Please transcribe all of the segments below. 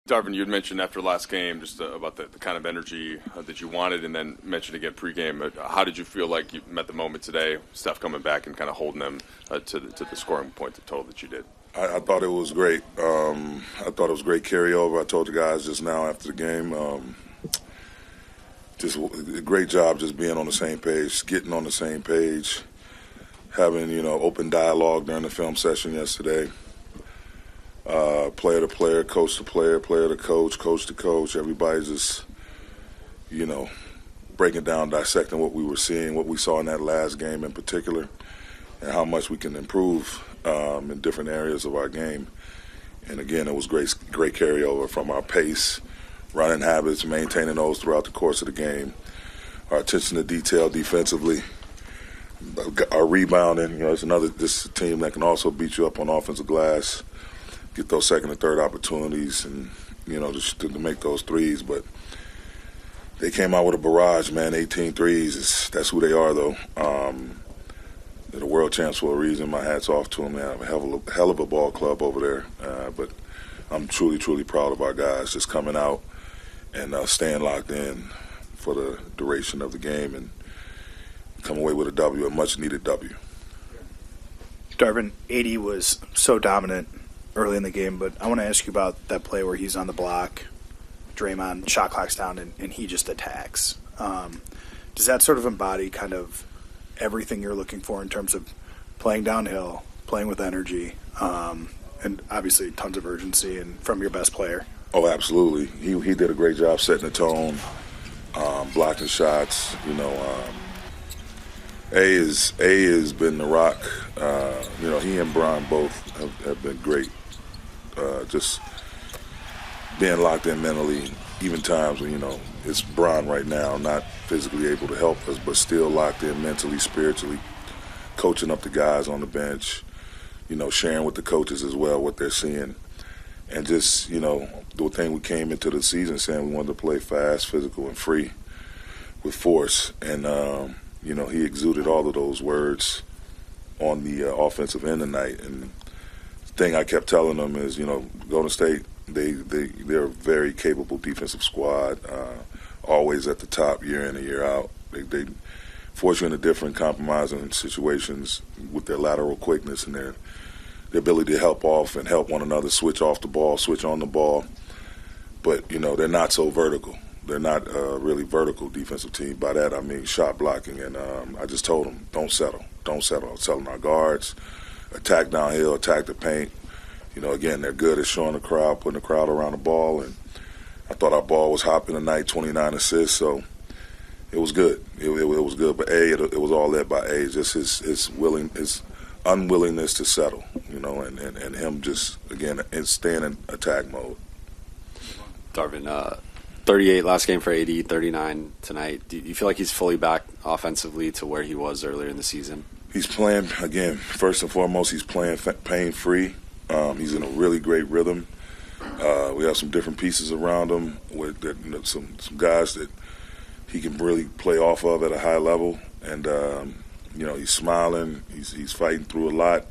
Darvin, you had mentioned after last game just about the kind of energy that you wanted, and then mentioned again pregame. How did you feel like you met the moment today, Steph coming back and kind of holding them to the scoring point, the total that you did? I thought it was great. I thought it was great carryover. I told the guys just now after the game, just a great job just being on the same page, getting on the same page, having, open dialogue during the film session yesterday. Player to player, coach to player, player to coach to coach. Everybody's just, breaking down, dissecting what we were seeing, what we saw in that last game in particular, and how much we can improve in different areas of our game. And again, it was great carryover from our pace, running habits, maintaining those throughout the course of the game, our attention to detail defensively, our rebounding. This team that can also beat you up on offensive glass, get those second and third opportunities, and just to make those threes. But they came out with a barrage, man. 18 threes. That's who they are, though. They're the world champs for a reason. My hat's off to them. They have a hell of a ball club over there. But I'm truly, truly proud of our guys just coming out and staying locked in for the duration of the game and come away with a W, a much-needed W. Darvin, AD was so dominant early in the game, but I want to ask you about that play where he's on the block, Draymond, shot clock's down, and he just attacks. Does that sort of embody kind of everything you're looking for in terms of playing downhill, playing with energy, and obviously tons of urgency and from your best player? Oh, absolutely. He did a great job setting the tone, blocking shots. A has been the rock. He and Bron both have been great. Just being locked in mentally, even times when, it's Bron right now, not physically able to help us, but still locked in mentally, spiritually, coaching up the guys on the bench, sharing with the coaches as well what they're seeing. And just, the thing we came into the season saying we wanted to play fast, physical, and free with force. And, he exuded all of those words on the offensive end tonight. And the thing I kept telling them is, Golden State, they're a very capable defensive squad, always at the top year in and year out. They force you into different compromising situations with their lateral quickness and their ability to help off and help one another switch off the ball, switch on the ball. But, they're not so vertical. They're not a really vertical defensive team. By that, I mean shot blocking. And I just told them, don't settle. Don't settle. Selling our guards, attack downhill, attack the paint. Again, they're good at showing the crowd, putting the crowd around the ball. And I thought our ball was hopping tonight, 29 assists. So it was good. It was good. But it was all led by A. Just his unwillingness to settle, and him just, again, staying in attack mode. Darvin, 38 last game for AD, 39 tonight. Do you feel like he's fully back offensively to where he was earlier in the season? He's playing, again, first and foremost, he's playing pain-free. He's in a really great rhythm. We have some different pieces around him with some guys that he can really play off of at a high level. And, he's smiling. He's fighting through a lot,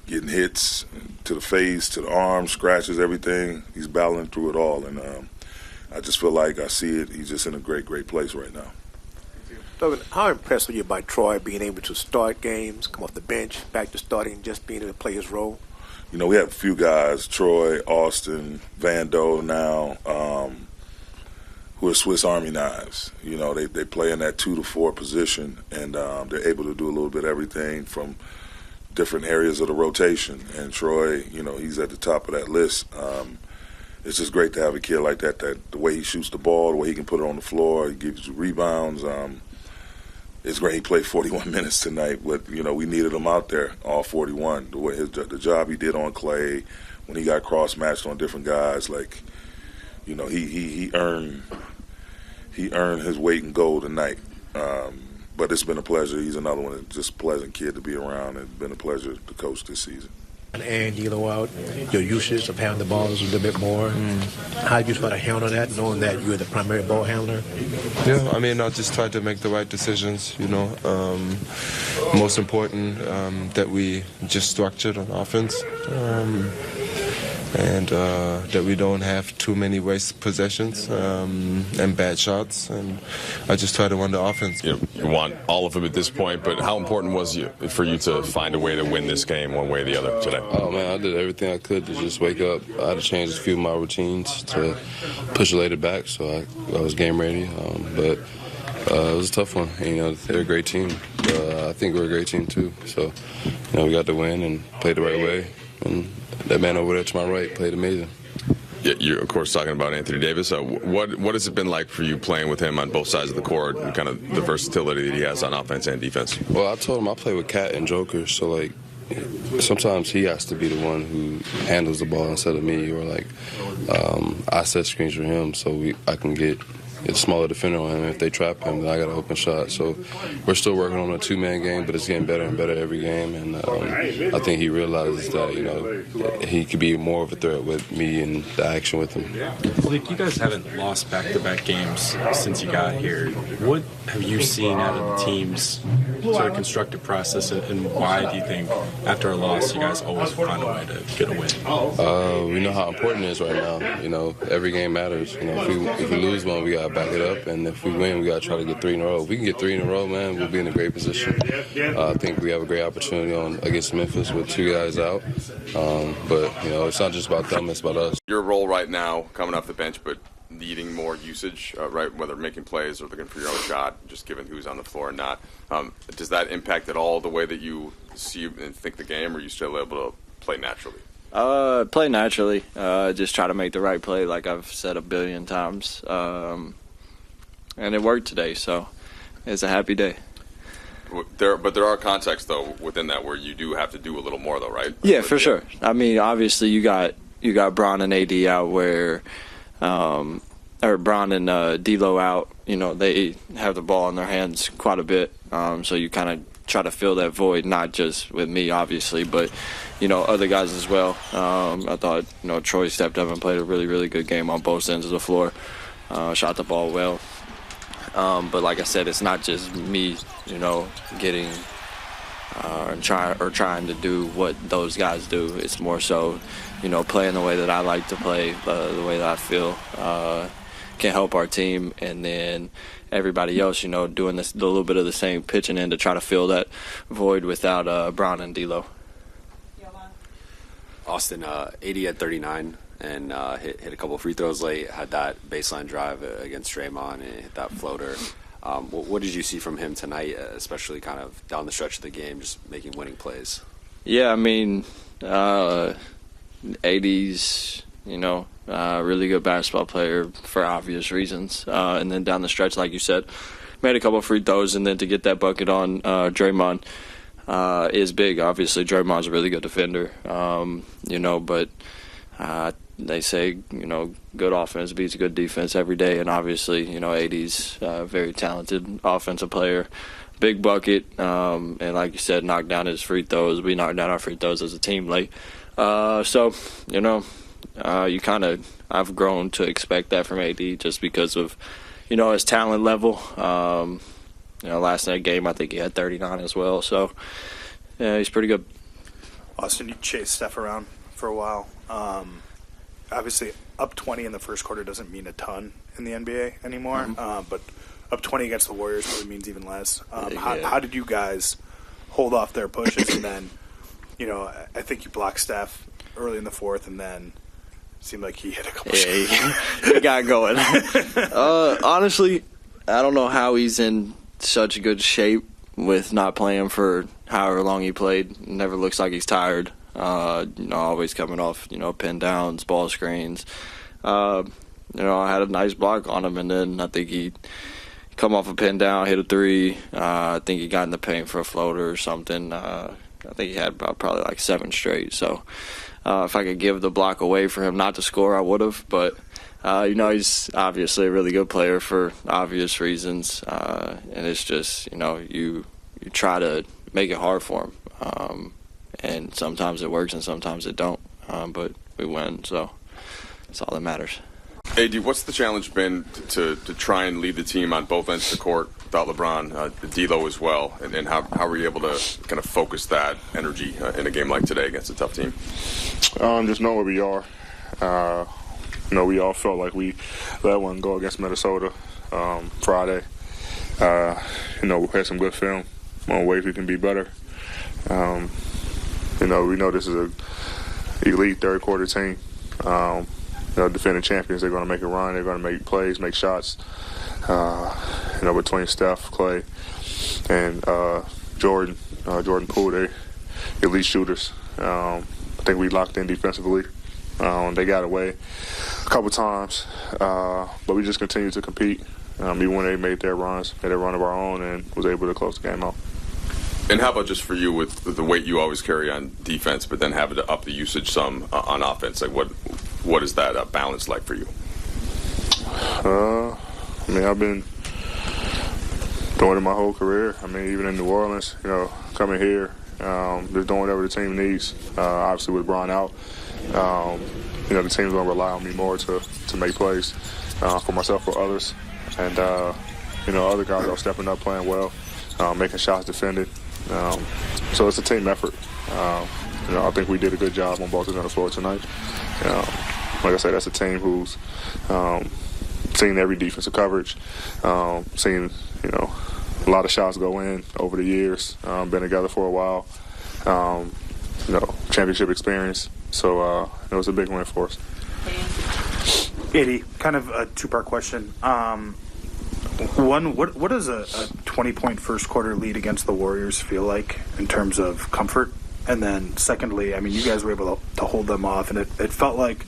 getting hits to the face, to the arms, scratches, everything. He's battling through it all. And I just feel like I see it. He's just in a great, great place right now. Darvin, how impressed were you by Troy being able to start games, come off the bench, back to starting, just being able to play his role? We have a few guys, Troy, Austin, Vando now, who are Swiss Army knives. They play in that 2 to 4 position, and they're able to do a little bit of everything from different areas of the rotation. And Troy, he's at the top of that list. It's just great to have a kid like that the way he shoots the ball, the way he can put it on the floor, he gives you rebounds. It's great he played 41 minutes tonight, but, we needed him out there, all 41. The way the job he did on Clay, when he got cross-matched on different guys, he earned his weight in gold tonight. But it's been a pleasure. He's another one, just a pleasant kid to be around, and it's been a pleasure to coach this season. And dealing out your usage of having the balls a little bit more. How do you try to handle that, knowing that you're the primary ball handler? Yeah, I just try to make the right decisions, Most important that we just structured on offense. and that we don't have too many waste possessions and bad shots. And I just try to run the offense. You want all of them at this point, but how important was it for you to find a way to win this game one way or the other today? Oh, man, I did everything I could to just wake up. I had to change a few of my routines to push later back, so I was game ready. But it was a tough one. They're a great team. I think we're a great team, too. So, we got to win and play the right way. And that man over there to my right played amazing. Yeah, you're, of course, talking about Anthony Davis. What has it been like for you playing with him on both sides of the court and kind of the versatility that he has on offense and defense? Well, I told him I play with Cat and Joker, so, sometimes he has to be the one who handles the ball instead of me, or, I set screens for him so I can get a smaller defender on him. If they trap him, then I got an open shot. So we're still working on a two-man game, but it's getting better and better every game. And I think he realizes that, he could be more of a threat with me and the action with him. Well, you guys haven't lost back-to-back games since you got here. What have you seen out of the team's sort of constructive process, and why do you think after a loss you guys always find a way to get a win? We know how important it is right now. Every game matters. If we lose one, we got to back it up, and if we win, we got to try to get 3 in a row. If we can get 3 in a row, man, we'll be in a great position. I think we have a great opportunity against Memphis with 2 guys out. But it's not just about them; it's about us. Your role right now, coming off the bench, but needing more usage, right? Whether making plays or looking for your own shot, just given who's on the floor and not. Does that impact at all the way that you see and think the game, or are you still able to play naturally? Play naturally. Just try to make the right play, like I've said a billion times. And it worked today, so it's a happy day. But there are contexts, though, within that where you do have to do a little more, though, right? Yeah, for sure. I mean, obviously you got Bron and AD out where, or Bron and D'Lo out. They have the ball in their hands quite a bit. So you kind of try to fill that void, not just with me, obviously, but other guys as well. I thought Troy stepped up and played a really, really good game on both ends of the floor. Shot the ball well. But like I said, it's not just me, getting trying to do what those guys do. It's more so, playing the way that I like to play, the way that I feel can help our team, and then everybody else, doing this a little bit of the same, pitching in to try to fill that void without Bron and D'Lo. Austin, 80 at 39 and hit a couple of free throws late, had that baseline drive against Draymond and hit that floater. What did you see from him tonight, especially kind of down the stretch of the game, just making winning plays? Yeah, I mean, 80's, really good basketball player for obvious reasons. And then down the stretch, like you said, made a couple of free throws, and then to get that bucket on Draymond is big. Obviously, Draymond's a really good defender, but they say, good offense beats good defense every day, and obviously, 80's a very talented offensive player, big bucket, and like you said, knocked down his free throws. We knocked down our free throws as a team late. I've grown to expect that from AD just because of, his talent level. Last night game, I think he had 39 as well, so yeah, he's pretty good. Austin, you chased Steph around for a while. Obviously, up 20 in the first quarter doesn't mean a ton in the NBA anymore, but up 20 against the Warriors probably means even less. How did you guys hold off their pushes? And then, I think you blocked Steph early in the fourth, and then it seemed like he hit a couple shots. He got going. Honestly, I don't know how he's in such good shape with not playing for however long he played. Never looks like he's tired. Always coming off, pin downs, ball screens. I had a nice block on him, and then I think he come off a pin down, hit a three. I think he got in the paint for a floater or something. I think he had probably like 7 straight. So if I could give the block away for him not to score, I would have. But, he's obviously a really good player for obvious reasons. And it's just, you try to make it hard for him. And sometimes it works and sometimes it don't. But we win, so that's all that matters. AD, what's the challenge been to try and lead the team on both ends of the court without LeBron, D'Lo as well, and how were you able to kind of focus that energy in a game like today against a tough team? Just know where we are. We all felt like we let one go against Minnesota Friday. We had some good film on ways we can be better. We know this is a elite third quarter team. Defending champions, they're going to make a run. They're going to make plays, make shots. Between Steph, Clay, and Jordan Poole, they're elite shooters. I think we locked in defensively. They got away a couple times, but we just continued to compete. Even when they made their runs, made a run of our own, and was able to close the game out. And how about just for you with the weight you always carry on defense, but then having to up the usage some on offense? Like what is that balance like for you? I've been doing it my whole career. Even in New Orleans, coming here, just doing whatever the team needs. Obviously with Bron out, the team's going to rely on me more to make plays for myself or others. And, other guys are stepping up, playing well, making shots, defending. So it's a team effort. I think we did a good job on both ends of the floor tonight. Like I said, that's a team who's seen every defensive coverage, seen, a lot of shots go in over the years, been together for a while, championship experience. So it was a big win for us. Eddie, kind of a two-part question. One, what does a 20-point first quarter lead against the Warriors feel like in terms of comfort? And then secondly, you guys were able to hold them off, and it felt like,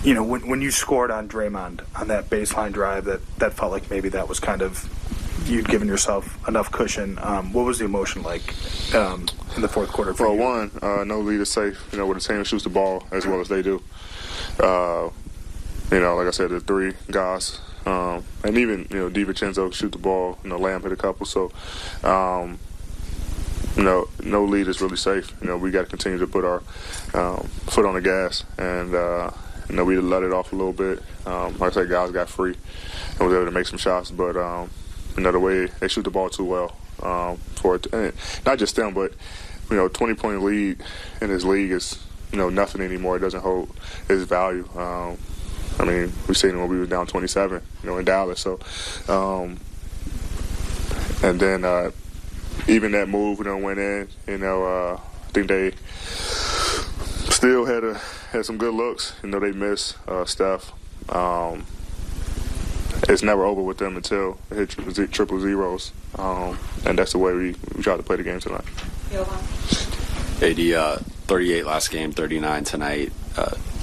when you scored on Draymond on that baseline drive, that felt like maybe that was kind of, you'd given yourself enough cushion. What was the emotion like in the fourth quarter for you? One, no lead is safe, with a team that shoots the ball as well as they do. Like I said, the three guys, and even, DiVincenzo shoot the ball, Lamb hit a couple. So, no lead is really safe. We got to continue to put our foot on the gas, and, we let it off a little bit. Like I said, guys got free and was able to make some shots, but, the way they shoot the ball too well for it. And not just them, but, 20-point lead in this league is, nothing anymore. It doesn't hold its value. We've seen it when we were down 27, in Dallas. So, and then even that move, went in. I think they still had some good looks. They missed Steph. It's never over with them until they hit triple zeros, and that's the way we try to play the game tonight. AD, 38 last game, 39 tonight.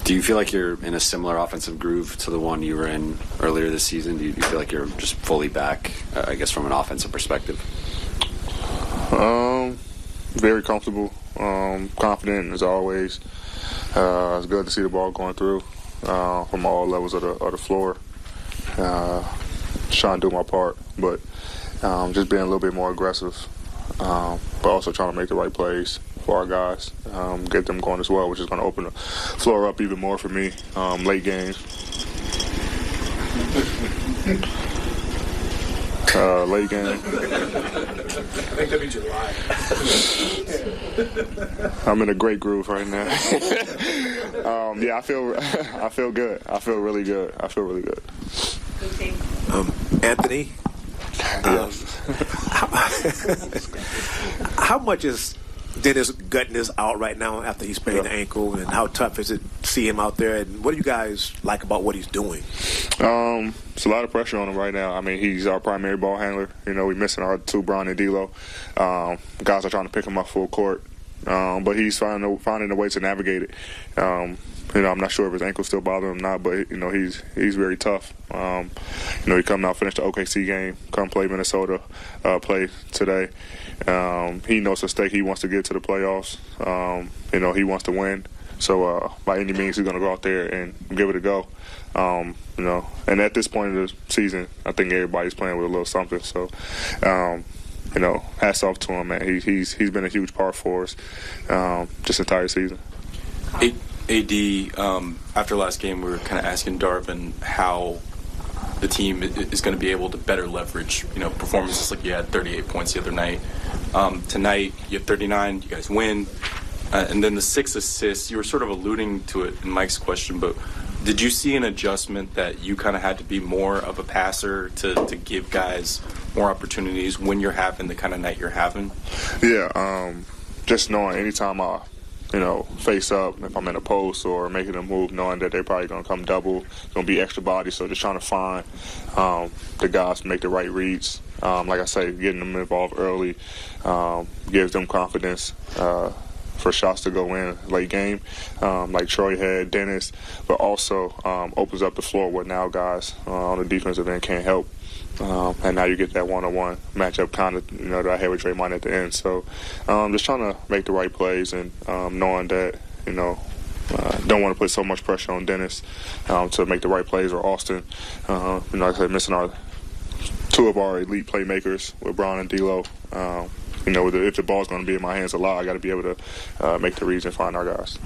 Do you feel like you're in a similar offensive groove to the one you were in earlier this season? Do you feel like you're just fully back, I guess, from an offensive perspective? Very comfortable, confident as always. It's good to see the ball going through from all levels of the floor. Trying to do my part, but just being a little bit more aggressive, but also trying to make the right plays for our guys, get them going as well, which is going to open the floor up even more for me late games. Late game. I think that means you're lying. I'm in a great groove right now. I feel good. I feel really good. Anthony, how much is Dennis gutting this out right now after he sprained the ankle, and how tough is it to see him out there? And what do you guys like about what he's doing? It's a lot of pressure on him right now. He's our primary ball handler. We're missing our two, Bron and D'Lo. Guys are trying to pick him up full court, but he's finding a way to navigate it. I'm not sure if his ankle's still bothering him or not, but he's very tough. He come out, finish the OKC game, come play Minnesota, play today. He knows the stake. He wants to get to the playoffs. He wants to win. So by any means, he's going to go out there and give it a go. And at this point of the season, I think everybody's playing with a little something. So, hats off to him, man. He's been a huge part for us this entire season. AD, after last game, we were kind of asking Darvin how the team is going to be able to better leverage, performances like you had 38 points the other night. Tonight, you have 39, you guys win. And then the 6 assists, you were sort of alluding to it in Mike's question, but did you see an adjustment that you kind of had to be more of a passer to give guys more opportunities when you're having the kind of night you're having? Yeah, just knowing anytime I face up, if I'm in a post or making a move, knowing that they're probably going to come double, going to be extra body. So just trying to find the guys to make the right reads. Like I say, getting them involved early gives them confidence for shots to go in late game, like Troy had, Dennis, but also opens up the floor where now guys on the defensive end can't help. And now you get that one-on-one matchup kind of, that I had with Draymond at the end. So just trying to make the right plays and knowing that, don't want to put so much pressure on Dennis to make the right plays or Austin. Like I said, missing two of our elite playmakers with Brown and D'Lo. If the ball's going to be in my hands a lot, I got to be able to make the reads and find our guys.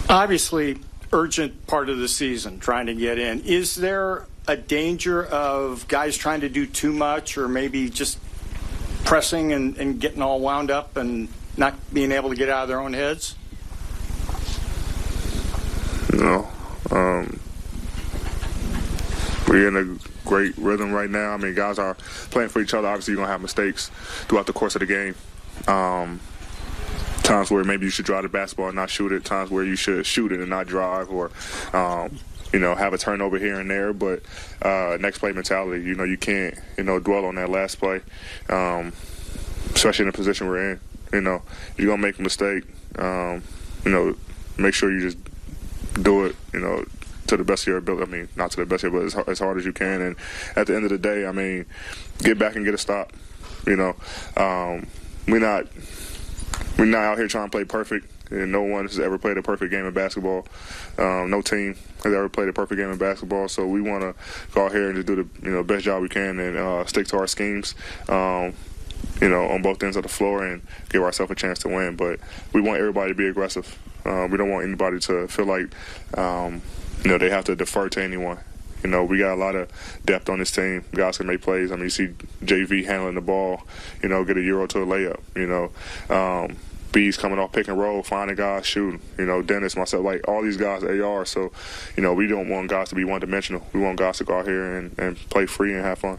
Obviously, urgent part of the season, trying to get in. Is there a danger of guys trying to do too much or maybe just pressing and getting all wound up and not being able to get out of their own heads? No. We're in a great rhythm right now. I mean, guys are playing for each other. Obviously, you're going to have mistakes throughout the course of the game. Times where maybe you should drive the basketball and not shoot it. Times where you should shoot it and not drive, or have a turnover here and there. But next play mentality, you can't dwell on that last play, especially in the position we're in. If you're gonna make a mistake, make sure you just do it. To the best of your ability. I mean, not to the best of your ability, but as hard as you can. And at the end of the day, I mean, get back and get a stop. We're not out here trying to play perfect. And no one has ever played a perfect game of basketball. No team has ever played a perfect game of basketball. So we want to go out here and just do the best job we can and stick to our schemes. On both ends of the floor and give ourselves a chance to win. But we want everybody to be aggressive. We don't want anybody to feel like they have to defer to anyone. We got a lot of depth on this team. Guys can make plays. I mean, you see JV handling the ball, get a euro to a layup, Beas coming off pick and roll, finding guys, shooting. Dennis, myself, like all these guys, AR. So, we don't want guys to be one-dimensional. We want guys to go out here and play free and have fun.